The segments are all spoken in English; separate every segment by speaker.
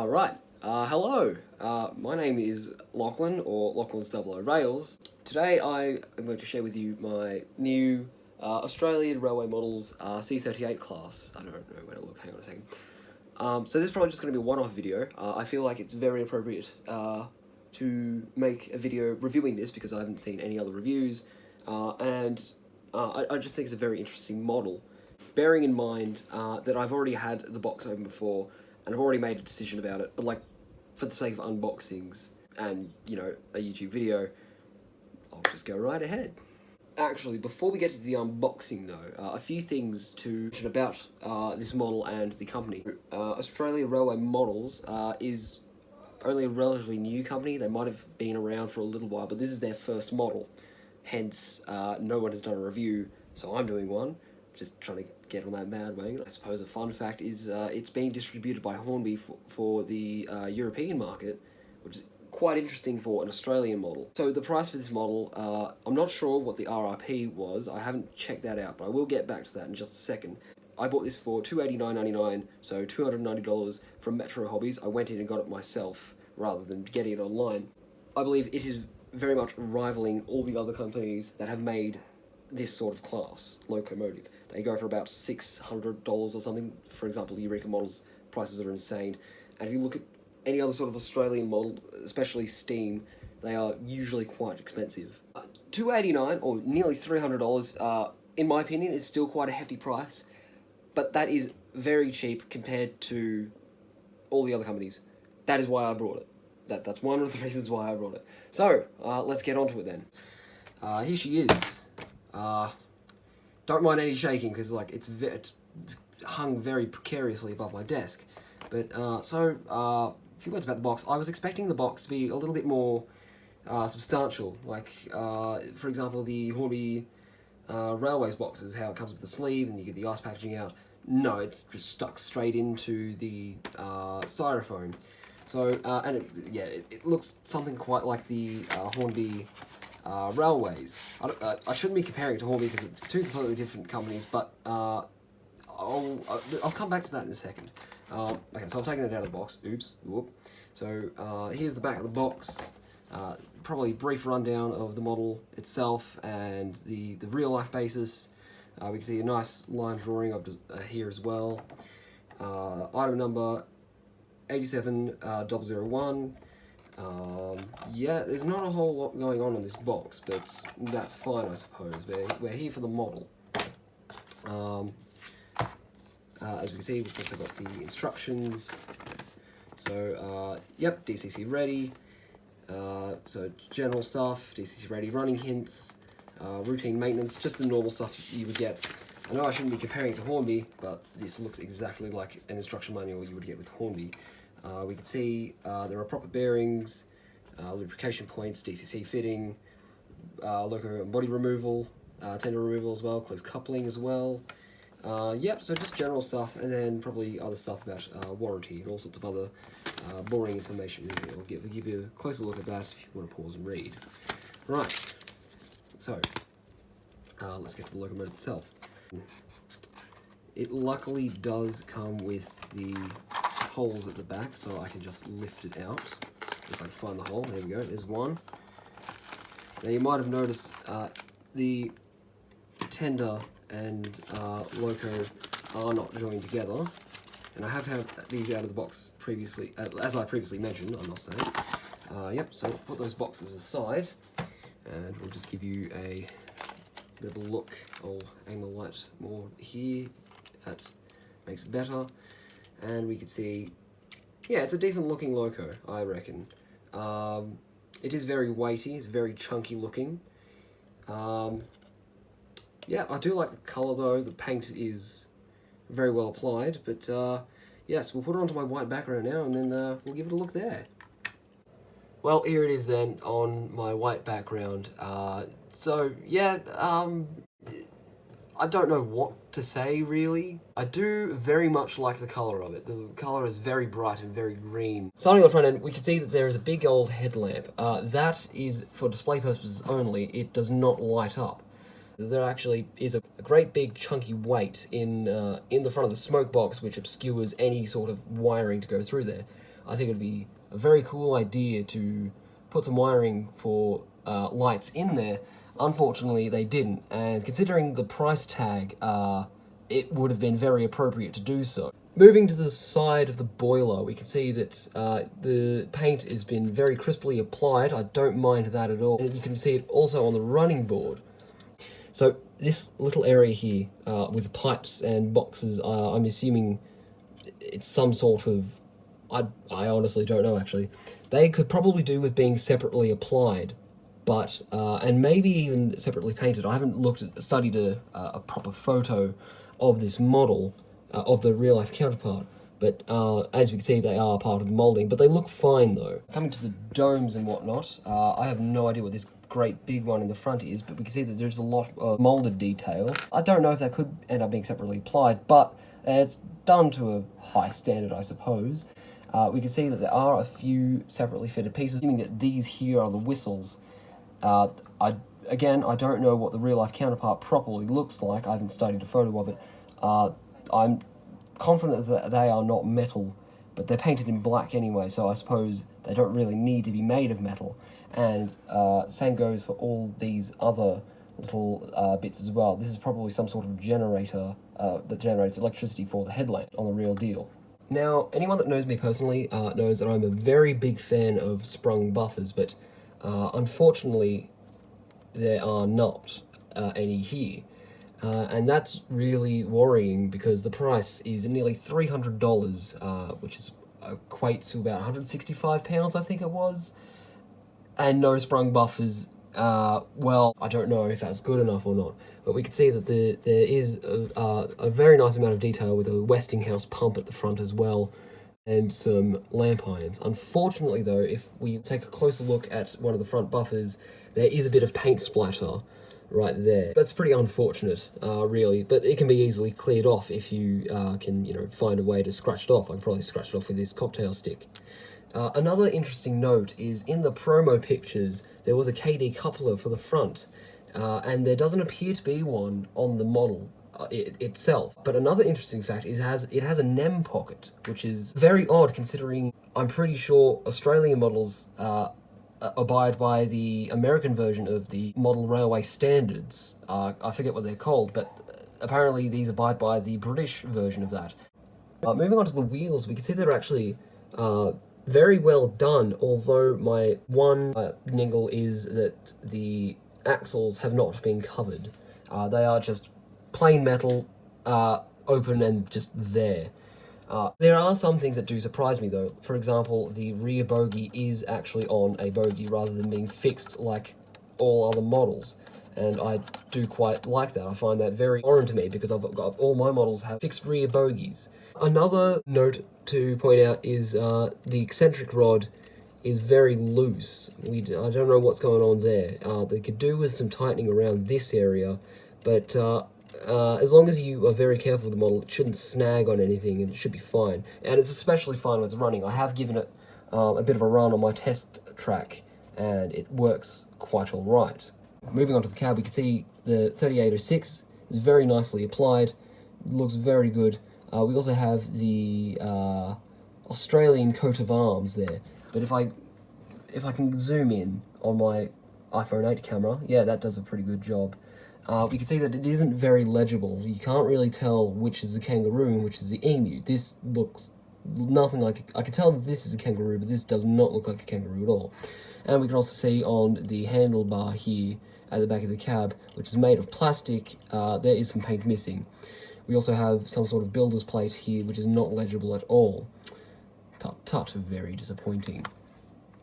Speaker 1: Hello. My name is Lachlan, or Lachlan's 00 Rails. Today I am going to share with you my new Australian Railway Models C38 class. I don't know where to look, hang on a second. So this is probably just going to be a one-off video. I feel like it's very appropriate to make a video reviewing this because I haven't seen any other reviews, and I just think it's a very interesting model. Bearing in mind that I've already had the box open before, and I've already made a decision about it, but like, for the sake of unboxings and, you know, a YouTube video, I'll just go right ahead. Actually, before we get to the unboxing though, a few things to mention about this model and the company. Australia Railway Models is only a relatively new company. They might have been around for a little while, but this is their first model. Hence, no one has done a review, so I'm doing one. Just trying to get on that bandwagon. I suppose a fun fact is it's being distributed by Hornby for the European market, which is quite interesting for an Australian model. So the price for this model, I'm not sure what the RRP was. I haven't checked that out, but I will get back to that in just a second. I bought this for $289.99, so $290 from Metro Hobbies. I went in and got it myself rather than getting it online. I believe it is very much rivaling all the other companies that have made this sort of class, locomotive. They go for about $600 or something. For example, Eureka Models prices are insane. And if you look at any other sort of Australian model, especially Steam, they are usually quite expensive. $289 or nearly $300, in my opinion, is still quite a hefty price, but that is very cheap compared to all the other companies. That is why I brought it. That's one of the reasons why I brought it. So, let's get on to it then. Here she is. Don't mind any shaking because like it's hung very precariously above my desk. But a few words about the box. I was expecting the box to be a little bit more substantial. Like for example, the Hornby Railways boxes, how it comes with the sleeve and you get the ice packaging out. No, it's just stuck straight into the styrofoam. So and it looks something quite like the Hornby Railways. I shouldn't be comparing it to Hornby because it's two completely different companies, but I'll come back to that in a second. Okay, so I've taken it out of the box. Oops. Whoop. So here's the back of the box. Probably a brief rundown of the model itself and the real-life basis. We can see a nice line drawing of here as well. Item number 87001. Yeah, there's not a whole lot going on in this box, but that's fine, I suppose. We're here for the model. As we can see, we've also got the instructions. So, yep, DCC ready. So, general stuff, DCC ready, running hints, routine maintenance, just the normal stuff you would get. I know I shouldn't be comparing it to Hornby, but this looks exactly like an instruction manual you would get with Hornby. We can see there are proper bearings, lubrication points, DCC fitting, loco and body removal, tender removal as well, close coupling as well. Yep, so just general stuff, and then probably other stuff about warranty and all sorts of other boring information. I'll give you a closer look at that if you want to pause and read. Right, so let's get to the locomotive itself. It luckily does come with the holes at the back, so I can just lift it out. If I can find the hole, there we go, there's one. Now you might have noticed the tender and loco are not joined together, and I have had these out of the box previously, as I previously mentioned, I must say. Yep, so put those boxes aside, and we'll just give you a bit of a look. I'll aim the light more here, if that makes it better. And we can see, yeah, it's a decent looking loco, I reckon. It is very weighty, it's very chunky looking. Yeah, I do like the colour though, the paint is very well applied, but yes, we'll put it onto my white background now and then we'll give it a look there. Well, here it is then on my white background. So yeah, I don't know what to say really. I do very much like the colour of it. The colour is very bright and very green. Starting on the front end, we can see that there is a big old headlamp. That is for display purposes only. It does not light up. There actually is a great big chunky weight in the front of the smoke box which obscures any sort of wiring to go through there. I think it'd be a very cool idea to put some wiring for lights in there. Unfortunately, they didn't, and considering the price tag, it would have been very appropriate to do so. Moving to the side of the boiler, we can see that the paint has been very crisply applied. I don't mind that at all. And you can see it also on the running board. So this little area here with pipes and boxes, I'm assuming it's some sort of, I honestly don't know actually. They could probably do with being separately applied, but and maybe even separately painted. I haven't studied a proper photo of this model, of the real-life counterpart, but as we can see, they are part of the moulding, but they look fine though. Coming to the domes and whatnot, I have no idea what this great big one in the front is, but we can see that there's a lot of moulded detail. I don't know if that could end up being separately applied, but it's done to a high standard, I suppose. We can see that there are a few separately fitted pieces, meaning that these here are the whistles. Again, I don't know what the real-life counterpart properly looks like. I haven't studied a photo of it. I'm confident that they are not metal, but they're painted in black anyway, so I suppose they don't really need to be made of metal. And same goes for all these other little bits as well. This is probably some sort of generator that generates electricity for the headlamp on the real deal. Now, anyone that knows me personally knows that I'm a very big fan of sprung buffers, but unfortunately there are not any here. And that's really worrying because the price is nearly $300, which equates to about £165, I think it was. And no sprung buffers, well, I don't know if that's good enough or not, but we can see that there is a very nice amount of detail with a Westinghouse pump at the front as well, and some lamp irons. Unfortunately though, if we take a closer look at one of the front buffers, there is a bit of paint splatter right there. That's pretty unfortunate, really, but it can be easily cleared off if you can, find a way to scratch it off. I can probably scratch it off with this cocktail stick. Another interesting note is in the promo pictures, there was a KD coupler for the front, and there doesn't appear to be one on the model itself. But another interesting fact is it has a NEM pocket, which is very odd considering I'm pretty sure Australian models abide by the American version of the model railway standards. I forget what they're called, but apparently these abide by the British version of that. Moving on to the wheels, we can see they're actually very well done, although my one niggle is that the axles have not been covered. They are just plain metal, open and just there. There are some things that do surprise me though. For example, the rear bogie is actually on a bogie rather than being fixed like all other models. And I do quite like that. I find that very foreign to me because I've got all my models have fixed rear bogies. Another note to point out is the eccentric rod is very loose. I don't know what's going on there. They could do with some tightening around this area, but as long as you are very careful with the model, it shouldn't snag on anything and it should be fine. And it's especially fine when it's running. I have given it a bit of a run on my test track and it works quite alright. Moving on to the cab, we can see the 3806 is very nicely applied, looks very good. We also have the Australian coat of arms there, but if I can zoom in on my iPhone 8 camera, yeah, that does a pretty good job. We can see that it isn't very legible. You can't really tell which is the kangaroo and which is the emu. This looks nothing like I can tell that this is a kangaroo, but this does not look like a kangaroo at all. And we can also see on the handlebar here at the back of the cab, which is made of plastic, there is some paint missing. We also have some sort of builder's plate here, which is not legible at all. Tut, very disappointing.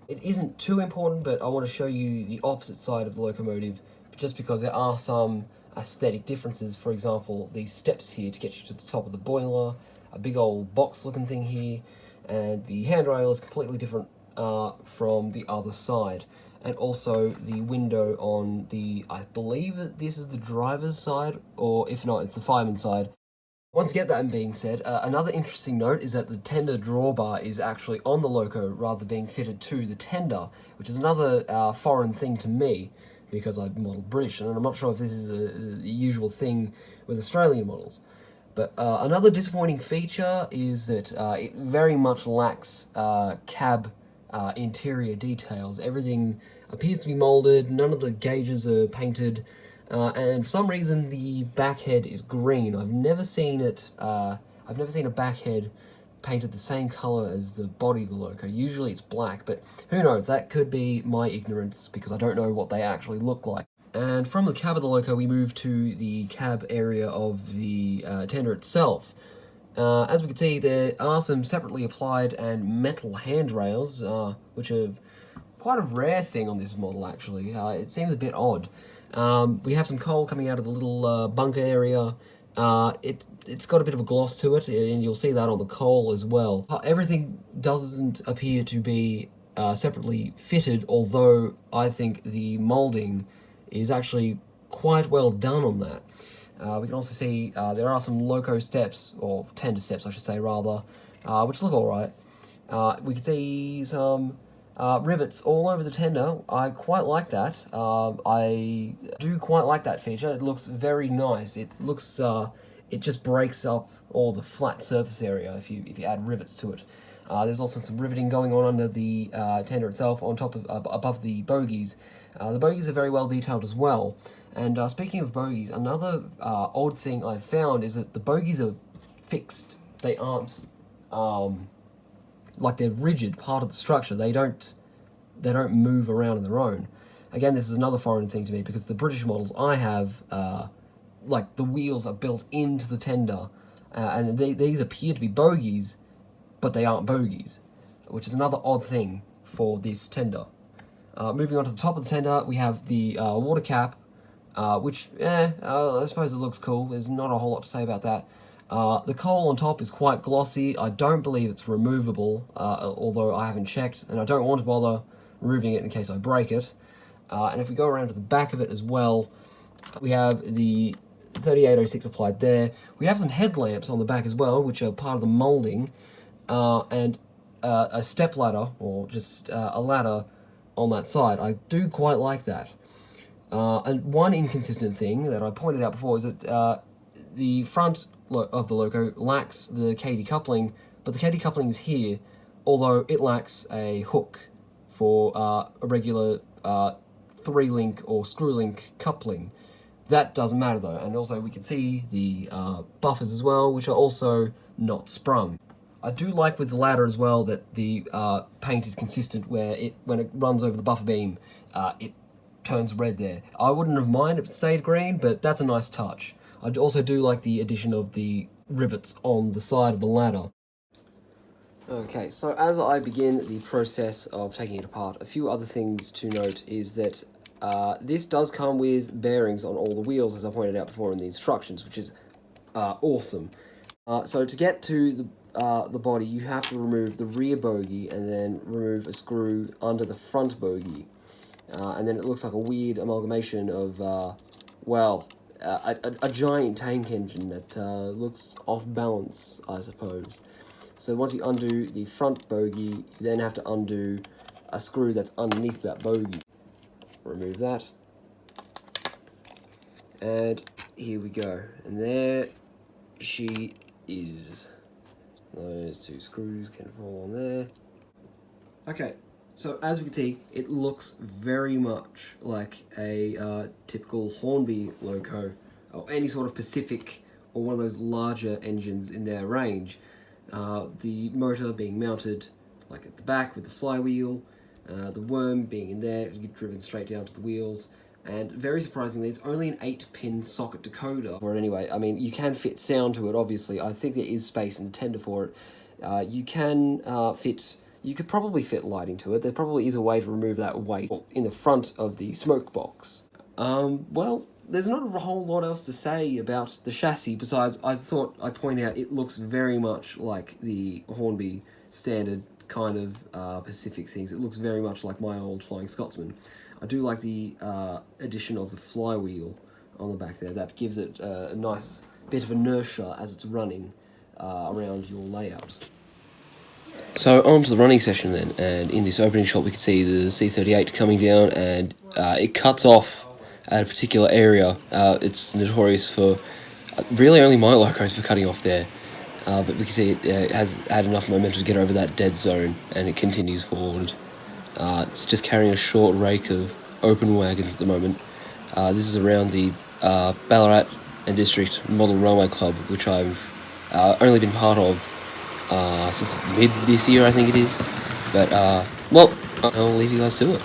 Speaker 1: It isn't too important, but I want to show you the opposite side of the locomotive, just because there are some aesthetic differences. For example, these steps here to get you to the top of the boiler, a big old box-looking thing here, and the handrail is completely different from the other side. And also the window on the, I believe that this is the driver's side, or if not, it's the fireman's side. Once get that being said, another interesting note is that the tender drawbar is actually on the loco rather than being fitted to the tender, which is another foreign thing to me, because I modelled British, and I'm not sure if this is a usual thing with Australian models. But another disappointing feature is that it very much lacks cab interior details. Everything appears to be moulded, none of the gauges are painted, and for some reason the back head is green. I've never seen a back head painted the same colour as the body of the loco. Usually it's black, but who knows, that could be my ignorance because I don't know what they actually look like. And from the cab of the loco we move to the cab area of the tender itself. As we can see, there are some separately applied and metal handrails, which are quite a rare thing on this model actually. It seems a bit odd. We have some coal coming out of the little bunker area. It's got a bit of a gloss to it, and you'll see that on the coal as well. Everything doesn't appear to be separately fitted, although I think the moulding is actually quite well done on that. We can also see there are some loco steps, or tender steps I should say rather, which look alright. We can see some rivets all over the tender. I quite like that. I do quite like that feature. It looks very nice. It looks, it just breaks up all the flat surface area if you add rivets to it. There's also some riveting going on under the tender itself, on top of above the bogies. The bogies are very well detailed as well. And speaking of bogies, another odd thing I've found is that the bogies are fixed. They aren't like they're rigid part of the structure. They don't move around on their own. Again, this is another foreign thing to me because the British models I have, like the wheels are built into the tender, and these appear to be bogies, but they aren't bogies, which is another odd thing for this tender. Moving on to the top of the tender, we have the water cap, which, I suppose it looks cool. There's not a whole lot to say about that. The coal on top is quite glossy. I don't believe it's removable, although I haven't checked, and I don't want to bother removing it in case I break it. And if we go around to the back of it as well, we have the 3806 applied there. We have some headlamps on the back as well, which are part of the moulding, and a step ladder, or just a ladder on that side. I do quite like that. And one inconsistent thing that I pointed out before is that the front of the loco lacks the K decoupling, but the K decoupling is here, although it lacks a hook for a regular 3-link or screw-link coupling. That doesn't matter though, and also we can see the buffers as well, which are also not sprung. I do like with the ladder as well that the paint is consistent, where when it runs over the buffer beam, it turns red there. I wouldn't have minded if it stayed green, but that's a nice touch. I also do like the addition of the rivets on the side of the ladder. Okay, so as I begin the process of taking it apart, a few other things to note is that this does come with bearings on all the wheels, as I pointed out before in the instructions, which is awesome. So to get to the body, you have to remove the rear bogie and then remove a screw under the front bogie. And then it looks like a weird amalgamation of, a giant tank engine that looks off balance, I suppose. So once you undo the front bogie, you then have to undo a screw that's underneath that bogie. Remove that. And here we go. And there she is. Those two screws can fall on there. Okay, so as we can see, it looks very much like a typical Hornby loco, or any sort of Pacific, or one of those larger engines in their range. The motor being mounted like at the back with the flywheel, the worm being in there, driven straight down to the wheels, and very surprisingly, it's only an 8-pin socket decoder. Or anyway, I mean, you can fit sound to it, obviously. I think there is space in the tender for it. You could probably fit lighting to it. There probably is a way to remove that weight in the front of the smoke box. Well, there's not a whole lot else to say about the chassis, besides I thought I'd point out it looks very much like the Hornby standard kind of Pacific things. It looks very much like my old Flying Scotsman. I do like the addition of the flywheel on the back there. That gives it a nice bit of inertia as it's running around your layout. So on to the running session then, and in this opening shot we can see the C38 coming down, and it cuts off at a particular area. It's notorious for Really only my locos for cutting off there, but we can see it has had enough momentum to get over that dead zone, and it continues forward. It's just carrying a short rake of open wagons at the moment. This is around the Ballarat and District Model Railway Club, which I've only been part of since mid this year, I think it is. But, well, I'll leave you guys to it.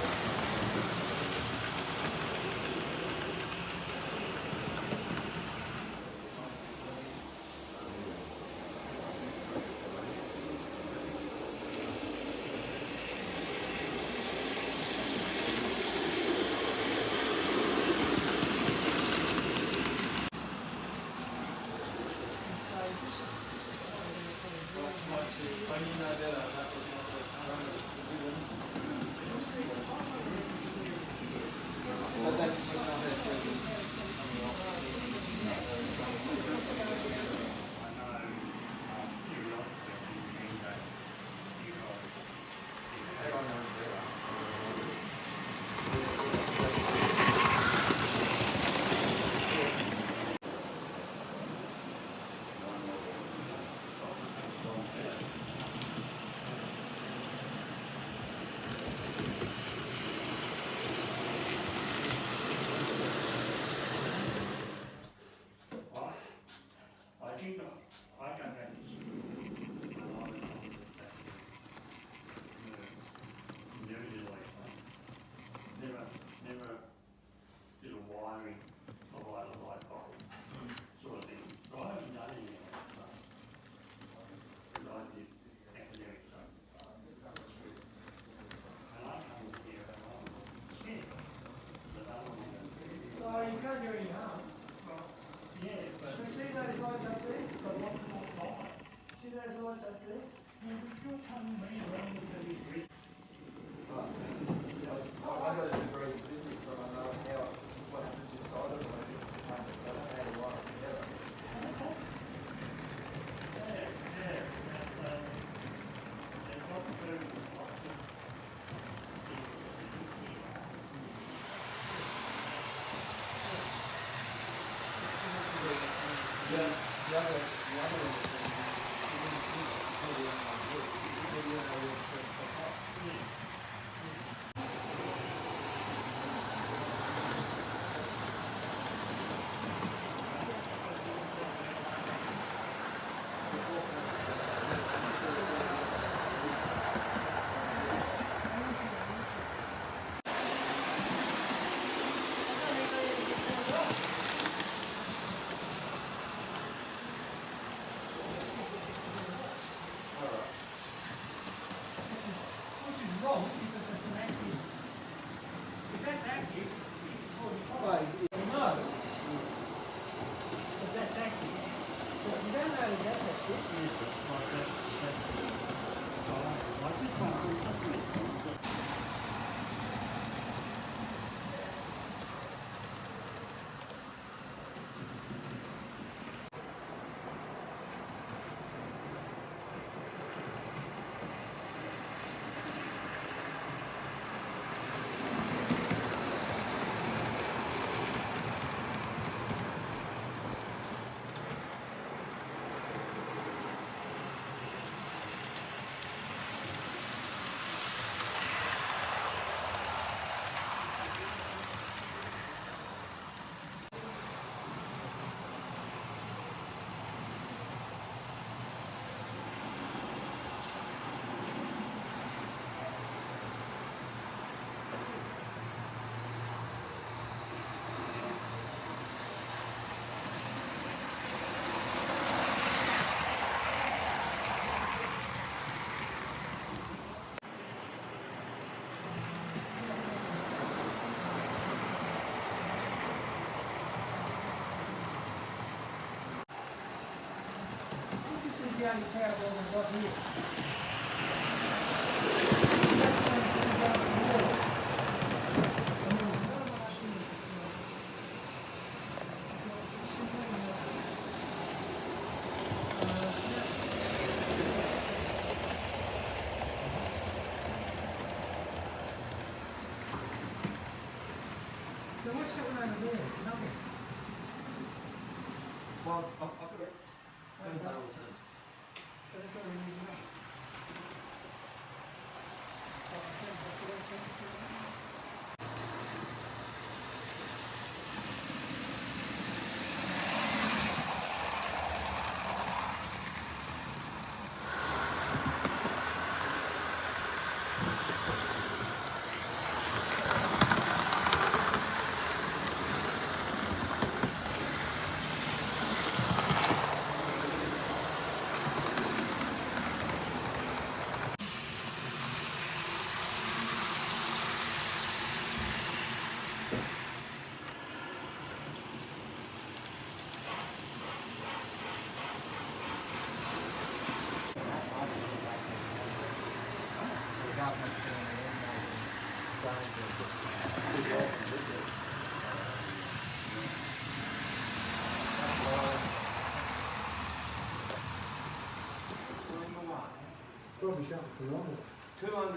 Speaker 2: Probably something phenomenal. $250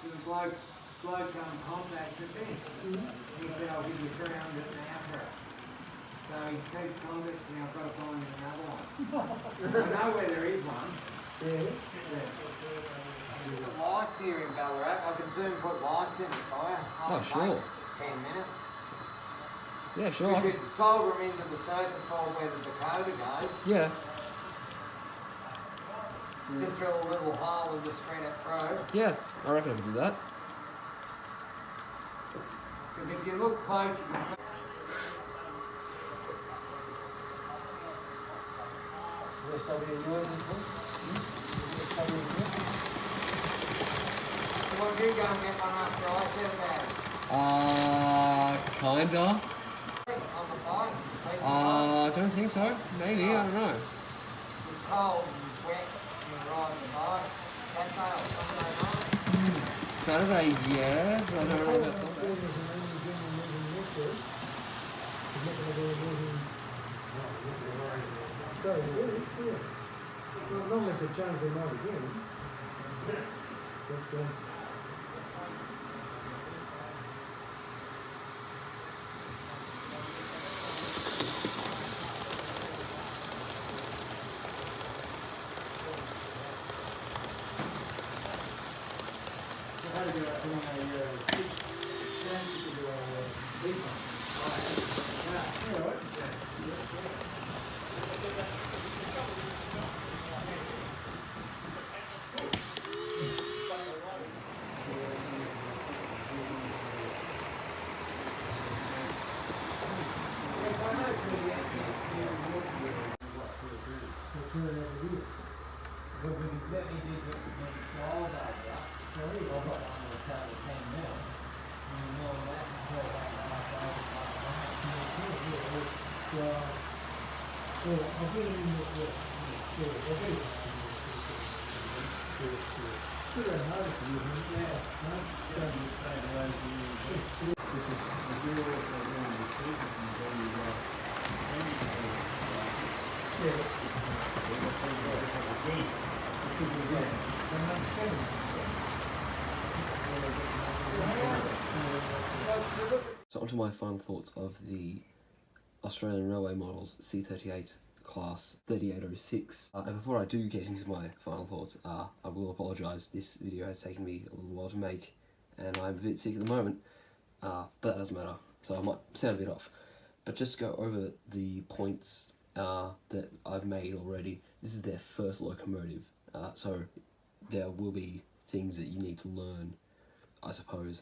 Speaker 2: and the bloke contacted me. He said, I'll give you 300 now for it. So he keeps contacting me, I've got to find him another one. I know where there is one. Yeah. Put lights here in Ballarat. I can soon put lights in the fire.
Speaker 1: Oh, sure.
Speaker 2: 10 minutes.
Speaker 1: Yeah, sure.
Speaker 2: We could solder them into the circuit board where the decoder goes.
Speaker 1: Yeah.
Speaker 2: Just drill a little hole and just thread it through.
Speaker 1: Yeah, I reckon I could do that.
Speaker 2: Because if you look close, you can see. Well, you go and get one after I said about it.
Speaker 1: Kinda.
Speaker 2: On the bike.
Speaker 1: I don't think so. Maybe, I don't know.
Speaker 2: It's cold and wet and you ride the bike. Saturday or Sunday night.
Speaker 1: Saturday, yeah, but I don't know about Sunday.
Speaker 3: Not unless they change their mind again. But,
Speaker 1: So onto my final thoughts of the Australian Railway Models C38 class 3806. And before I do get into my final thoughts, I will apologise. This video has taken me a little while to make and I'm a bit sick at the moment, but that doesn't matter, so I might sound a bit off. But just to go over the points that I've made already. This is their first locomotive, so there will be things that you need to learn, I suppose.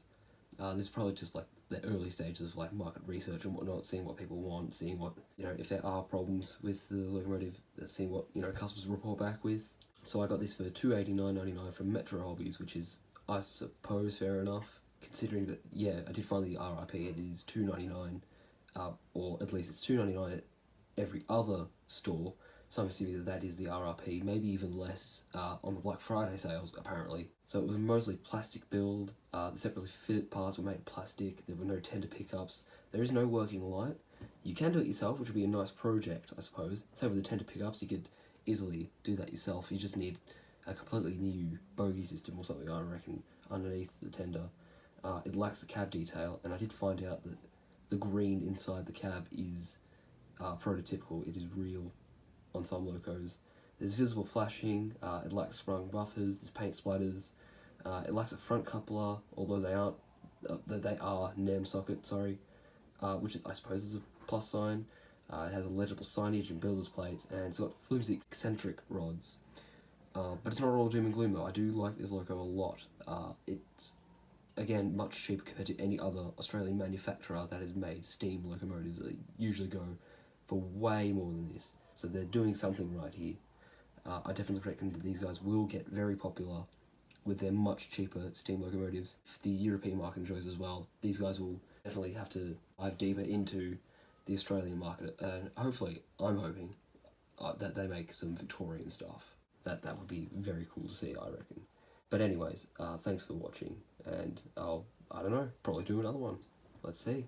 Speaker 1: This is probably just like the early stages of like market research and whatnot, seeing what people want, seeing what, you know, if there are problems with the locomotive, seeing what, you know, customers report back with. So I got this for $289.99 from Metro Hobbies, which is, I suppose, fair enough, considering that, yeah, I did find the RIP, it is $2.99, or at least it's $2.99 at every other store, so I'm assuming that that is the RRP, maybe even less on the Black Friday sales, apparently. So it was a mostly plastic build, the separately fitted parts were made of plastic, there were no tender pickups, there is no working light. You can do it yourself, which would be a nice project, I suppose. Same with the tender pickups, you could easily do that yourself, you just need a completely new bogey system or something, I reckon, underneath the tender. It lacks the cab detail, and I did find out that the green inside the cab is prototypical, it is real on some locos. There's visible flashing, it lacks sprung buffers, there's paint splatters, it lacks a front coupler, although they are NAM socket, which I suppose is a plus sign. It has a legible signage and builder's plates, and it's got flimsy eccentric rods. But it's not all doom and gloom though. I do like this loco a lot. It's, again, much cheaper compared to any other Australian manufacturer that has made steam locomotives. They usually go for way more than this. So they're doing something right here. I definitely reckon that these guys will get very popular with their much cheaper steam locomotives. If the European market enjoys as well, these guys will definitely have to dive deeper into the Australian market, and hopefully, I'm hoping that they make some Victorian stuff. That would be very cool to see, I reckon. But anyways, thanks for watching, and I don't know, probably do another one. Let's see.